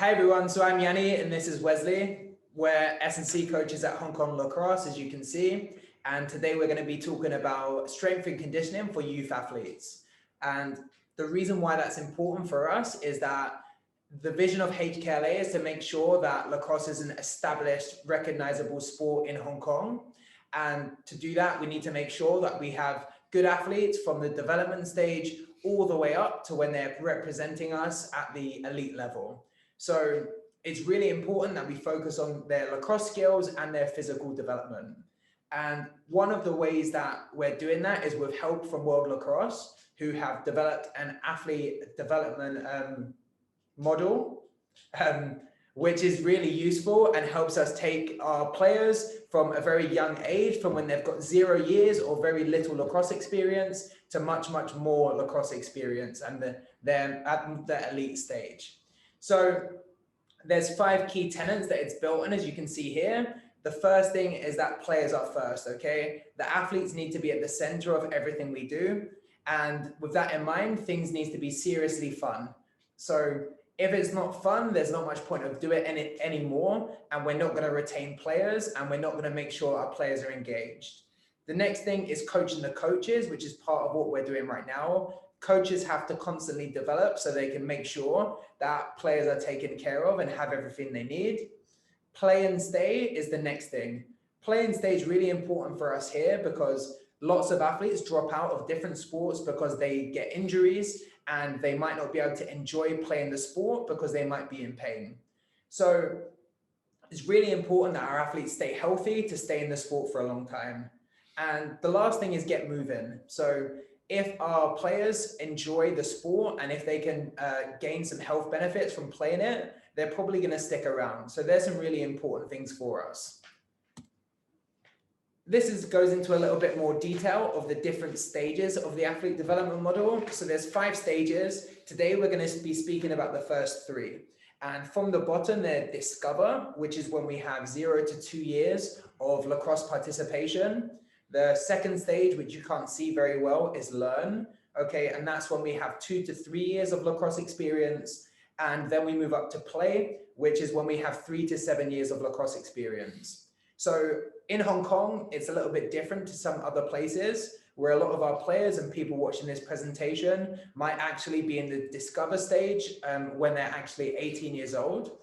Hi everyone, so I'm Yianni and this is Wesley. We're S&C coaches at Hong Kong Lacrosse, as you can see. And today we're going to be talking about strength and conditioning for youth athletes. And the reason why that's important for us is that the vision of HKLA is to make sure that lacrosse is an established, recognizable sport in Hong Kong. And to do that, we need to make sure that we have good athletes from the development stage all the way up to when they're representing us at the elite level. So it's really important that we focus on their lacrosse skills and their physical development. And one of the ways that we're doing that is with help from World Lacrosse, who have developed an athlete development model, which is really useful and helps us take our players from a very young age, from when they've got 0 years or very little lacrosse experience to much, much more lacrosse experience, and they're at the elite stage. So there's 5 key tenets that it's built on, as you can see here. The first thing is that players are first, okay? The athletes need to be at the center of everything we do. And with that in mind, things need to be seriously fun. So if it's not fun, there's not much point of doing it anymore, and we're not going to retain players, and we're not going to make sure our players are engaged. The next thing is coaching the coaches, which is part of what we're doing right now. Coaches have to constantly develop so they can make sure that players are taken care of and have everything they need. Play and stay is the next thing. Play and stay is really important for us here because lots of athletes drop out of different sports because they get injuries and they might not be able to enjoy playing the sport because they might be in pain. So it's really important that our athletes stay healthy to stay in the sport for a long time. And the last thing is get moving. So if our players enjoy the sport and if they can gain some health benefits from playing it, they're probably going to stick around. So there's some really important things for us. This goes into a little bit more detail of the different stages of the athlete development model. So there's 5 stages. Today, we're going to be speaking about the first 3. And from the bottom, there's Discover, which is when we have 0 to 2 years of lacrosse participation. The second stage, which you can't see very well, is Learn. Okay, and that's when we have 2 to 3 years of lacrosse experience. And then we move up to Play, which is when we have 3 to 7 years of lacrosse experience. So in Hong Kong, it's a little bit different to some other places where a lot of our players and people watching this presentation might actually be in the Discover stage when they're actually 18 years old.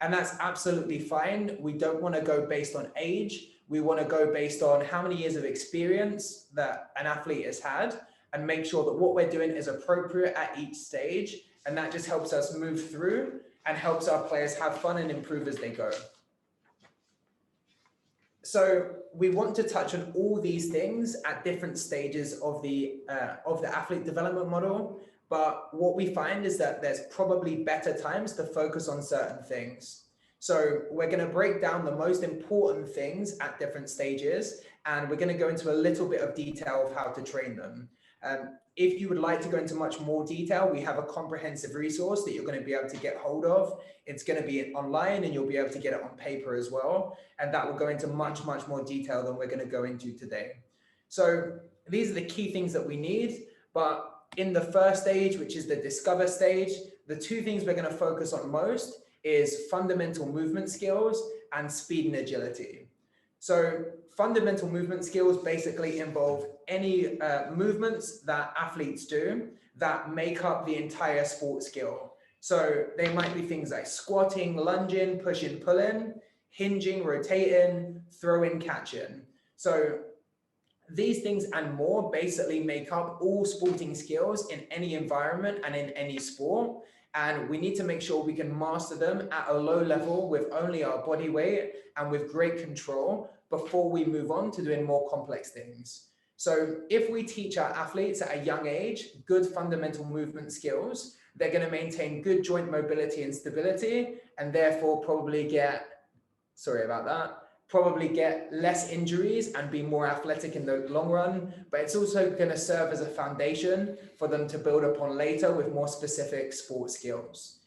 And that's absolutely fine. We don't want to go based on age. We want to go based on how many years of experience that an athlete has had and make sure that what we're doing is appropriate at each stage. And that just helps us move through and helps our players have fun and improve as they go. So we want to touch on all these things at different stages of the athlete development model. But what we find is that there's probably better times to focus on certain things. So we're going to break down the most important things at different stages, and we're going to go into a little bit of detail of how to train them. If you would like to go into much more detail, we have a comprehensive resource that you're going to be able to get hold of. It's going to be online and you'll be able to get it on paper as well. And that will go into much, much more detail than we're going to go into today. So these are the key things that we need. But in the first stage, which is the Discover stage, the 2 things we're going to focus on most is fundamental movement skills and speed and agility. So fundamental movement skills basically involve any movements that athletes do that make up the entire sport skill. So they might be things like squatting, lunging, pushing, pulling, hinging, rotating, throwing, catching. So these things and more basically make up all sporting skills in any environment and in any sport. And we need to make sure we can master them at a low level with only our body weight and with great control before we move on to doing more complex things. So if we teach our athletes at a young age good fundamental movement skills, they're going to maintain good joint mobility and stability, and therefore probably get less injuries and be more athletic in the long run. But it's also going to serve as a foundation for them to build upon later with more specific sport skills.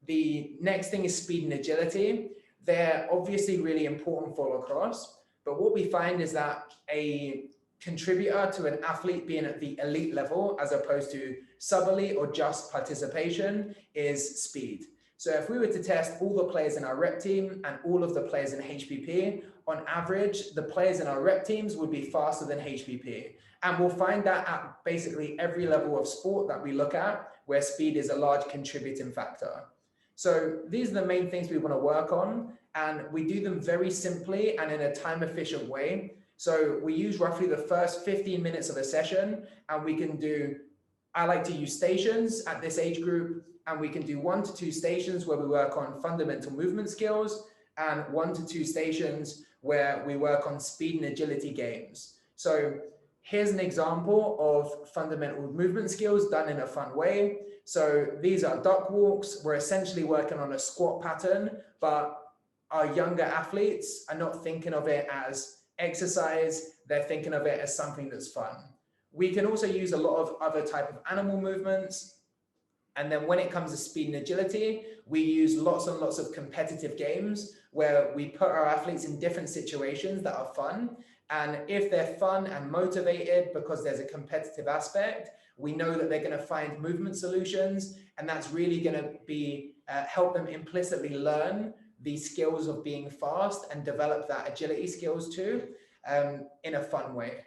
The next thing is speed and agility. They're obviously really important for lacrosse, but what we find is that a contributor to an athlete being at the elite level as opposed to sub-elite or just participation is speed. So if we were to test all the players in our rep team and all of the players in HPP, on average, the players in our rep teams would be faster than HPP. And we'll find that at basically every level of sport that we look at, where speed is a large contributing factor. So these are the main things we want to work on, and we do them very simply and in a time-efficient way. So we use roughly the first 15 minutes of a session, and we can do, I like to use stations at this age group, and we can do 1 to 2 stations where we work on fundamental movement skills, and 1 to 2 stations where we work on speed and agility games. So here's an example of fundamental movement skills done in a fun way. So these are duck walks. We're essentially working on a squat pattern, but our younger athletes are not thinking of it as exercise. They're thinking of it as something that's fun. We can also use a lot of other type of animal movements. And then when it comes to speed and agility, we use lots and lots of competitive games where we put our athletes in different situations that are fun. And if they're fun and motivated because there's a competitive aspect, we know that they're going to find movement solutions, and that's really going to be help them implicitly learn the skills of being fast and develop that agility skills too, in a fun way.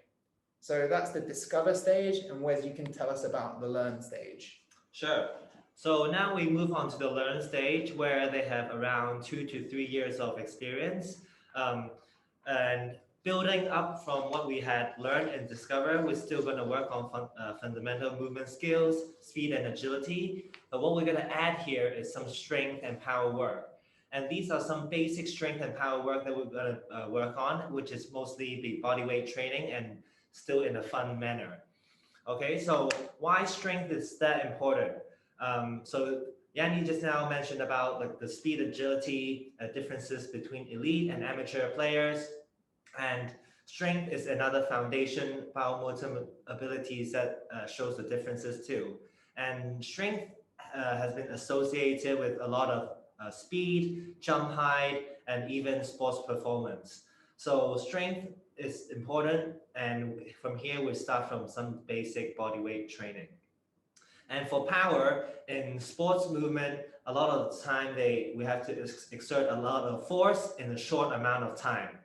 So that's the discover stage, and Wes, you can tell us about the learn stage. Sure. So now we move on to the learn stage, where they have around 2 to 3 years of experience. And building up from what we had learned and discovered, we're still going to work on fundamental movement skills, speed and agility. But what we're going to add here is some strength and power work. And these are some basic strength and power work that we're going to work on, which is mostly the body weight training and still in a fun manner. Okay, so why strength is that important? So Yianni just now mentioned about like the speed agility differences between elite and amateur players. And strength is another foundation biomotor abilities that shows the differences too. And strength has been associated with a lot of speed, jump height, and even sports performance. So strength is important, and from here we start from some basic body weight training. And for power in sports movement, a lot of the time we have to exert a lot of force in a short amount of time.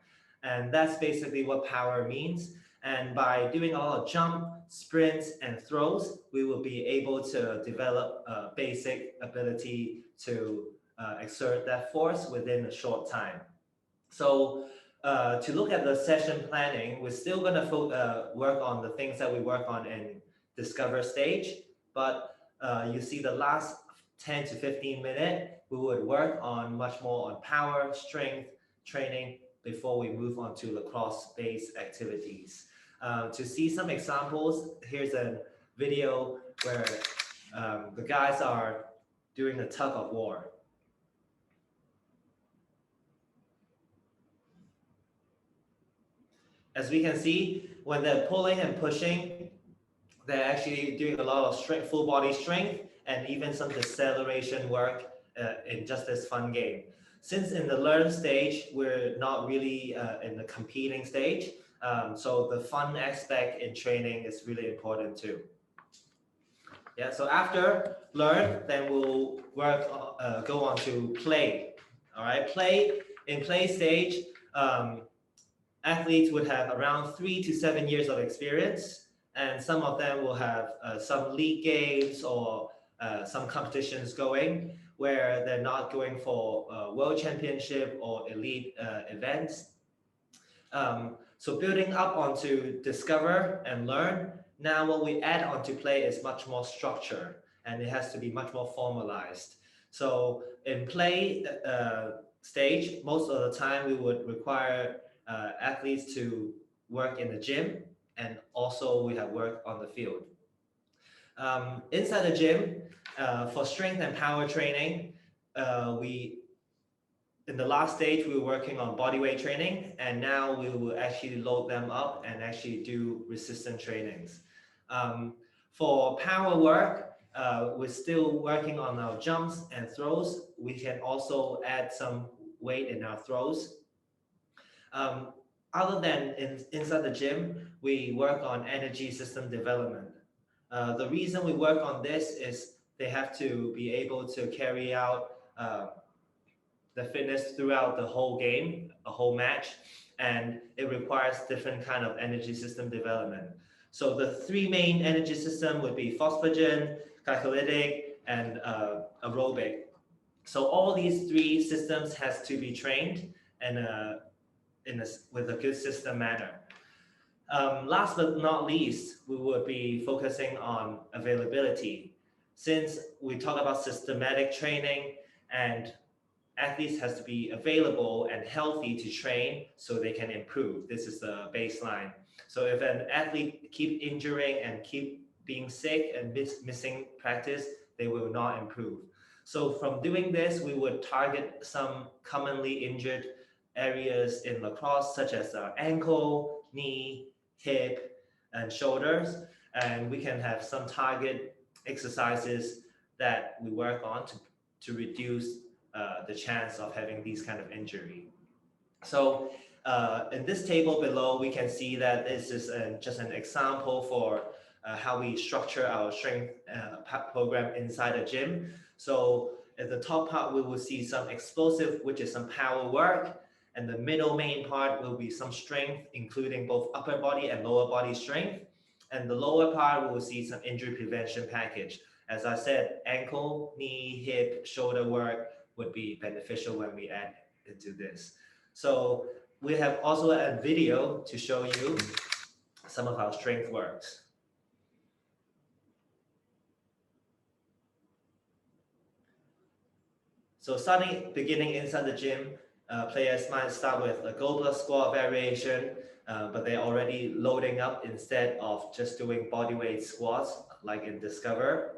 And that's basically what power means. And by doing a lot of jump, sprints, and throws, we will be able to develop a basic ability to exert that force within a short time. So to look at the session planning, we're still going to work on the things that we work on in discover stage. But you see the last 10 to 15 minutes, we would work on much more on power, strength, training, before we move on to lacrosse-based activities. To see some examples, here's a video where the guys are doing a tug of war. As we can see, when they're pulling and pushing, they're actually doing a lot of full body strength and even some deceleration work in just this fun game. Since in the learn stage, we're not really in the competing stage, so the fun aspect in training is really important too. Yeah, so after learn, then we'll go on to play. All right, in play stage, athletes would have around 3 to 7 years of experience, and some of them will have some league games or some competitions going, where they're not going for world championship or elite events. So building up onto discover and learn, now what we add onto play is much more structure, and it has to be much more formalized. So in play stage, most of the time we would require athletes to work in the gym, and also we have work on the field. Inside the gym, for strength and power training, in the last stage, we were working on body weight training, and now we will actually load them up and actually do resistance trainings. For power work, we're still working on our jumps and throws. We can also add some weight in our throws. Other than inside the gym, we work on energy system development. The reason we work on this is they have to be able to carry out the fitness throughout the whole game, a whole match, and it requires different kind of energy system development. So the three main energy system would be phosphagen, glycolytic, and aerobic. So all these three systems has to be trained and with a good system manner. Last but not least, we would be focusing on availability. Since we talk about systematic training, and athletes has to be available and healthy to train so they can improve. This is the baseline. So if an athlete keep injuring and keep being sick and missing practice, they will not improve. So from doing this, we would target some commonly injured areas in lacrosse, such as ankle, knee, hip, and shoulders. And we can have some target exercises that we work on to reduce the chance of having these kind of injury. So in this table below, we can see that this is just an example for how we structure our strength program inside a gym. So at the top part, we will see some explosive, which is some power work. And the middle main part will be some strength, including both upper body and lower body strength. And the lower part, we will see some injury prevention package. As I said, ankle, knee, hip, shoulder work would be beneficial when we add into this. So we have also a video to show you some of our strength works. So beginning inside the gym, players might start with a goblet squat variation, but they're already loading up instead of just doing bodyweight squats like in Discover.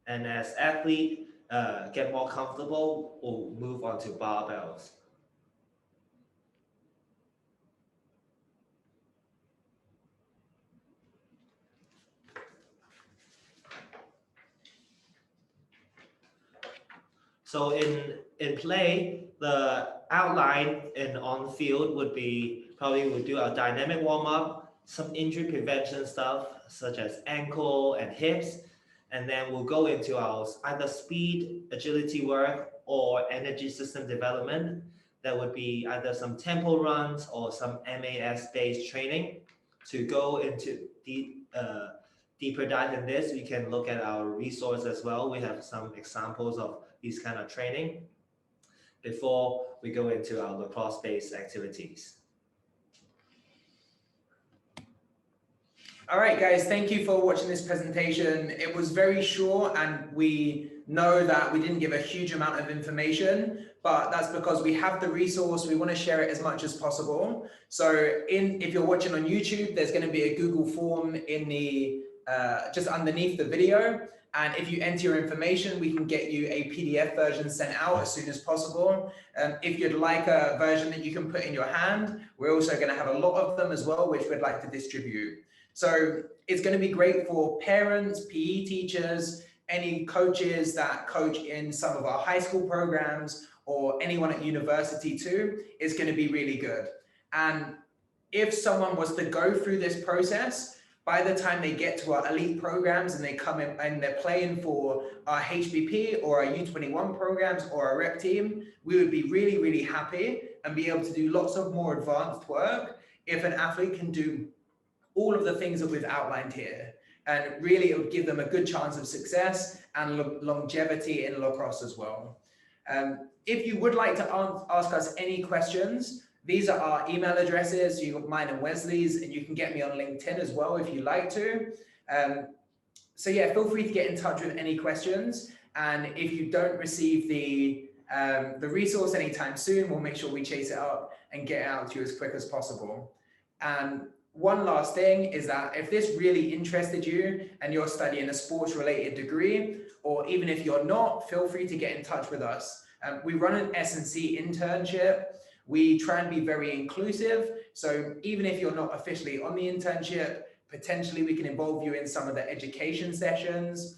And as athletes get more comfortable, we'll move on to barbells. So in play, the outline in on field would be probably we'll do a dynamic warm up, some injury prevention stuff such as ankle and hips, and then we'll go into our either speed, agility work, or energy system development. That would be either some tempo runs or some MAS-based training. To go into deeper dive in this, we can look at our resource as well. We have some examples of these kind of training before we go into our lacrosse-based activities. All right, guys, thank you for watching this presentation. It was very short, and we know that we didn't give a huge amount of information, but that's because we have the resource. We want to share it as much as possible. So if you're watching on YouTube, there's going to be a Google form in the just underneath the video. And if you enter your information, we can get you a PDF version sent out as soon as possible. If you'd like a version that you can put in your hand, we're also going to have a lot of them as well, which we'd like to distribute. So it's going to be great for parents, PE teachers, any coaches that coach in some of our high school programs, or anyone at university too. It's going to be really good. And if someone was to go through this process, by the time they get to our elite programs and they come in and they're playing for our HBP or our U21 programs or our rep team, we would be really, really happy and be able to do lots of more advanced work if an athlete can do all of the things that we've outlined here. And really, it would give them a good chance of success and longevity in lacrosse as well. If you would like to ask us any questions, these are our email addresses. You've got mine and Wesley's, and you can get me on LinkedIn as well if you like to. So yeah, feel free to get in touch with any questions. And if you don't receive the resource anytime soon, we'll make sure we chase it up and get it out to you as quick as possible. And one last thing is that if this really interested you and you're studying a sports related degree, or even if you're not, feel free to get in touch with us. We run an S&C internship. We try and be very inclusive. So even if you're not officially on the internship, potentially we can involve you in some of the education sessions.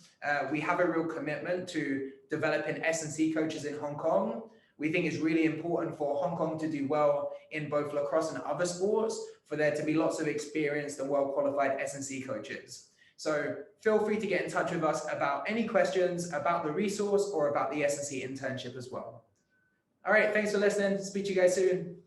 We have a real commitment to developing S&C coaches in Hong Kong. We think it's really important for Hong Kong to do well in both lacrosse and other sports, for there to be lots of experienced and well-qualified S&C coaches. So feel free to get in touch with us about any questions about the resource or about the S&C internship as well. All right, thanks for listening. Speak to you guys soon.